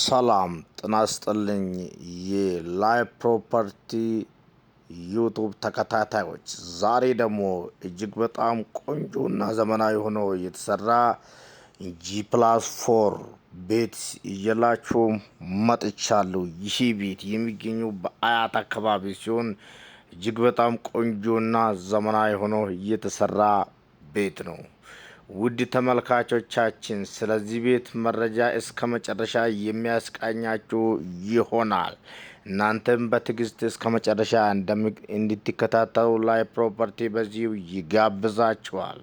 ሰላም ጤና ይስጥልኝ የላይ ፕሮፐርቲ ዩቱብ ተከታታዮች፣ ዛሬ ደግሞ እጅግ በጣም ቆንጆና ዘመናዊ ሆኖ የተሰራ G+4 ቤት ይዤላችሁ መጥቻለሁ። ይህ ቤት የሚገኘው በአያት አካባቢ ሲሆን እጅግ በጣም ቆንጆና ዘመናዊ ሆኖ የተሰራ ቤት ነው። ውድ ተመልካቾቻችን፣ ስለዚህ ቤት መረጃ እስከ መጨረሻ የሚያስቃኛችሁ ይሆናል። እናንተም በትዕግስት እስከ መጨረሻ እንድትከታተሉ ላይ ፕሮፐርቲ በዚሁ ይጋብዛችኋል።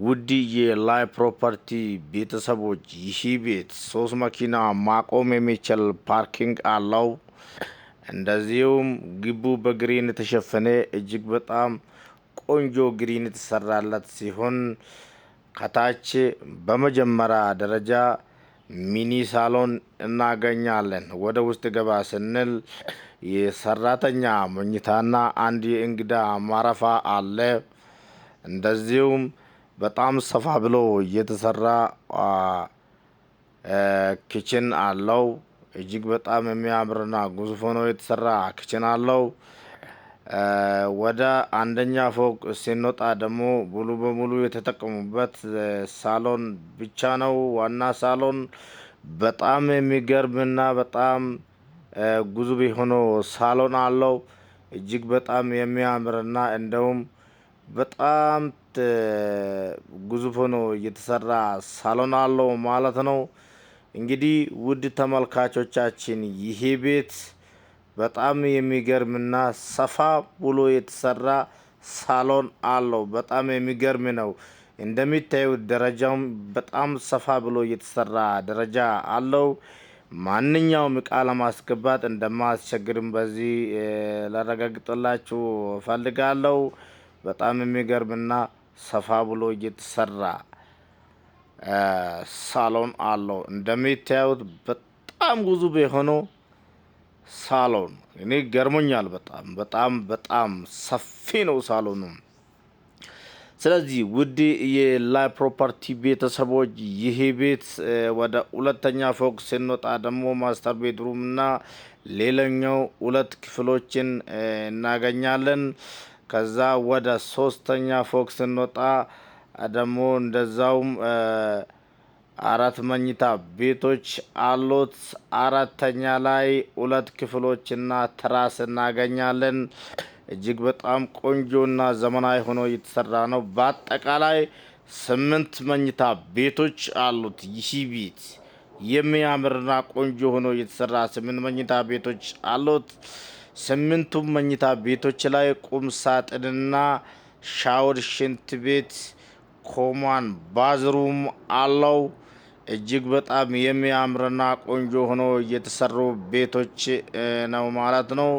ውድ የላይ ፕሮፐርቲ ቤተሰቦች፣ ይህ ቤት 3 መኪና ማቆም የሚችል ፓርኪንግ አለው። እንደዚሁም ግቢው በግሪን የተሸፈነ እጅግ በጣም ቆንጆ ግሪን የተሰራለት ሲሆን ከታች በመጀመሪያ ደረጃ ሚኒ ሳሎን እናገኛለን። ወደ ውስጥ ገባ ስንል የሰራተኛ መኝታና አንድ የእንግዳ ማረፊያ አለ። እንደዚሁም በጣም ሰፋ ብሎ የተሰራ ኪችን አለው። እጅግ በጣም የሚያምርና ግዙፍ ሆኖ የተሰራ ኪችን አለው። ወደ አንደኛ ፎቅ ሲንወጣ ደግሞ ሙሉ በሙሉ የተጠቀሙበት ሳሎን ብቻ ነው። ዋና ሳሎን በጣም የሚገርምና በጣም ግዙፍ ሆኖ ሳሎን አለው። እጅግ በጣም የሚያምርና እንደውም በጣም ግዙፍ ሆኖ የተሰራ ሳሎን አለው ማለት ነው። እንግዲህ ውድ ተመልካቾቻችን፣ ይሄ ቤት በጣም የሚገርምና ሰፋ ብሎ የተሰራ ሳሎን አለው። በጣም የሚገርም ነው። እንደሚታዩት ደረጃውም በጣም ሰፋ ብሎ የተሰራ ደረጃ አለው። ማንኛውም እቃ ለማስገባት እንደማያስቸግርም በዚህ ላረጋግጥላችሁ ፈልጋለሁ። በጣም የሚገርምና ሰፋ ብሎ የተሰራ ሳሎን አለው። እንደሚታዩት በጣም ግዙፍ የሆነው ሳሎን እኔ ገርሞኛል። በጣም ሰፊ ነው ሳሎኑ። ስለዚህ ውድ የላይ ፕሮፐርቲ ቤተሰቦች፣ ይሄ ቤት ወደ ሁለተኛ ፎቅ ስንወጣ ደግሞ ማስተር ቤድሩም እና ሌላኛው 2 ክፍሎችን እናገኛለን። ከዛ ወደ ሶስተኛ ፎቅ ስንወጣ ደግሞ እንደዛውም 4 መኝታ ቤቶች አሉት። አራተኛ ላይ 2 ክፍሎችና ትራስ እናገኛለን። እጅግ በጣም ቆንጆና ዘመናዊ ሆኖ የተሰራ ነው። በአጠቃላይ 8 መኝታ ቤቶች አሉት። ይህ ቤት የሚያምርና ቆንጆ ሆኖ የተሰራ 8 መኝታ ቤቶች አሉት። 8ቱም መኝታ ቤቶች ላይ ቁም ሳጥንና ሻወር፣ ሽንት ቤት፣ ኮማን ባዝሩም አለው። እጅግ በጣም የሚያምርና ቆንጆ ሆኖ የተሰሩ ቤቶች ነው ማለት ነው።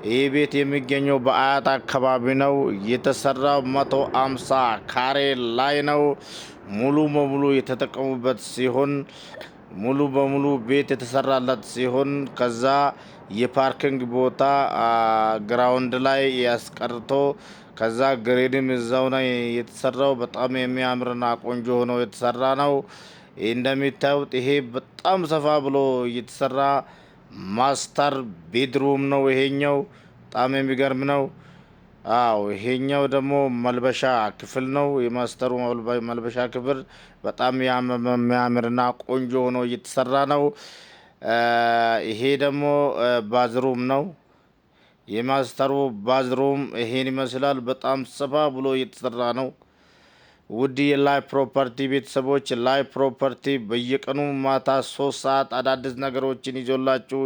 ይህ ቤት የሚገኘው በአያት አካባቢ ነው። የተሰራው 150 ካሬ ላይ ነው። ሙሉ በሙሉ የተጠቀሙበት ሲሆን ሙሉ በሙሉ ቤት የተሰራለት ሲሆን ከዛ የፓርኪንግ ቦታ ግራውንድ ላይ ያስቀርቶ ከዛ ግሬድም እዛው ነው የተሰራው። በጣም የሚያምርና ቆንጆ ሆኖ የተሰራ ነው። እንደሚታዩት ይሄ በጣም ሰፋ ብሎ የተሰራ ማስተር ቤድሩም ነው። ይሄኛው በጣም የሚገርም ነው። ይሄኛው ደግሞ መልበሻ ክፍል ነው። የማስተሩ መልበሻ ክፍል በጣም የሚያምርና ቆንጆ ሆኖ እየተሰራ ነው። ይሄ ደግሞ ባዝሩም ነው። የማስተሩ ባዝሩም ይሄን ይመስላል። በጣም ሰፋ ብሎ እየተሰራ ነው። ውድ የላይ ፕሮፐርቲ ቤተሰቦች፣ ላይ ፕሮፐርቲ በየቀኑ ማታ 3 ሰዓት አዳዲስ ነገሮችን ይዞላችሁ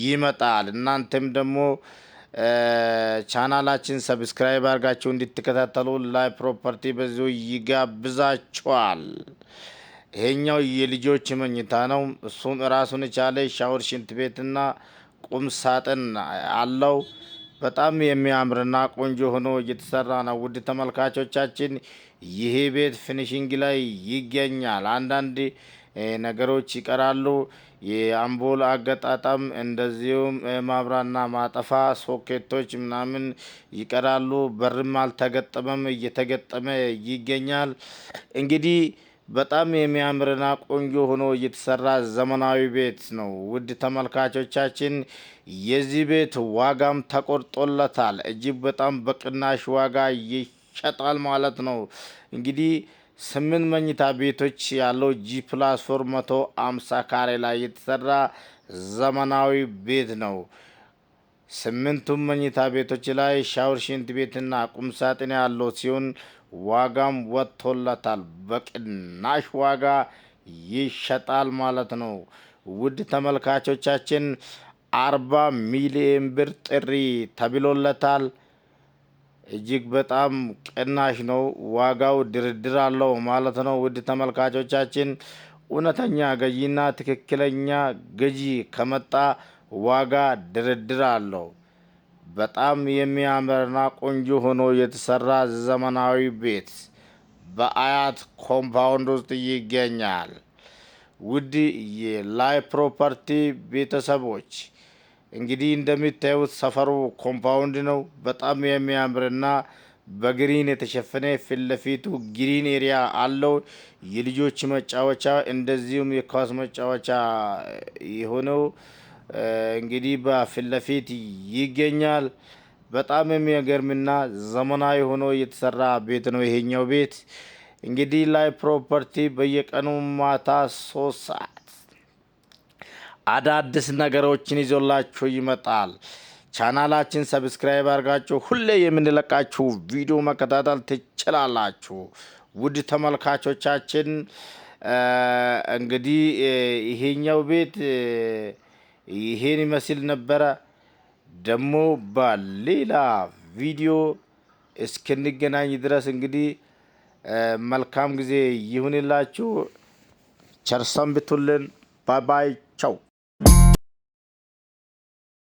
ይመጣል። እናንተም ደግሞ ቻናላችን ሰብስክራይብ አድርጋችሁ እንድትከታተሉ ላይ ፕሮፐርቲ በዚሁ ይጋብዛችኋል። ይሄኛው የልጆች መኝታ ነው። እሱም ራሱን የቻለ ሻወር፣ ሽንት ቤትና ቁም ሳጥን አለው። በጣም የሚያምርና ቆንጆ ሆኖ እየተሰራ ነው። ውድ ተመልካቾቻችን፣ ይሄ ቤት ፊኒሽንግ ላይ ይገኛል። አንዳንድ ነገሮች ይቀራሉ። የአምፖል አገጣጣም እንደዚሁም ማብራና ማጠፋ ሶኬቶች ምናምን ይቀራሉ። በርም አልተገጠመም፣ እየተገጠመ ይገኛል። እንግዲህ በጣም የሚያምርና ቆንጆ ሆኖ የተሰራ ዘመናዊ ቤት ነው። ውድ ተመልካቾቻችን የዚህ ቤት ዋጋም ተቆርጦለታል። እጅግ በጣም በቅናሽ ዋጋ ይሸጣል ማለት ነው። እንግዲህ 8 መኝታ ቤቶች ያለው G+4 150 ካሬ ላይ የተሰራ ዘመናዊ ቤት ነው። 8ቱም መኝታ ቤቶች ላይ ሻወር፣ ሽንት ቤትና ቁም ሳጥን ያለው ሲሆን ዋጋም ወጥቶለታል። በቅናሽ ዋጋ ይሸጣል ማለት ነው። ውድ ተመልካቾቻችን 40 ሚሊዮን ብር ጥሪ ተብሎለታል። እጅግ በጣም ቅናሽ ነው። ዋጋው ድርድር አለው ማለት ነው። ውድ ተመልካቾቻችን እውነተኛ ገዢና ትክክለኛ ገዢ ከመጣ ዋጋ ድርድር አለው። በጣም የሚያምርና ቆንጆ ሆኖ የተሰራ ዘመናዊ ቤት በአያት ኮምፓውንድ ውስጥ ይገኛል። ውድ የላይ ፕሮፐርቲ ቤተሰቦች እንግዲህ እንደሚታዩት ሰፈሩ ኮምፓውንድ ነው። በጣም የሚያምርና በግሪን የተሸፈነ ፊት ለፊቱ ግሪን ኤሪያ አለው። የልጆች መጫወቻ እንደዚሁም የኳስ መጫወቻ የሆነው እንግዲህ በፊት ለፊት ይገኛል። በጣም የሚገርምና ዘመናዊ ሆኖ የተሰራ ቤት ነው ይሄኛው ቤት። እንግዲህ ላይ ፕሮፐርቲ በየቀኑ ማታ 3 ሰዓት አዳዲስ ነገሮችን ይዞላችሁ ይመጣል። ቻናላችን ሰብስክራይብ አድርጋችሁ ሁሌ የምንለቃችሁ ቪዲዮ መከታተል ትችላላችሁ። ውድ ተመልካቾቻችን እንግዲህ ይሄኛው ቤት ይሄን ይመስል ነበረ። ደግሞ በሌላ ቪዲዮ እስክንገናኝ ድረስ እንግዲህ መልካም ጊዜ ይሁንላችሁ። ቸር ሰንብቱልን። ባይ ባይ። ቻው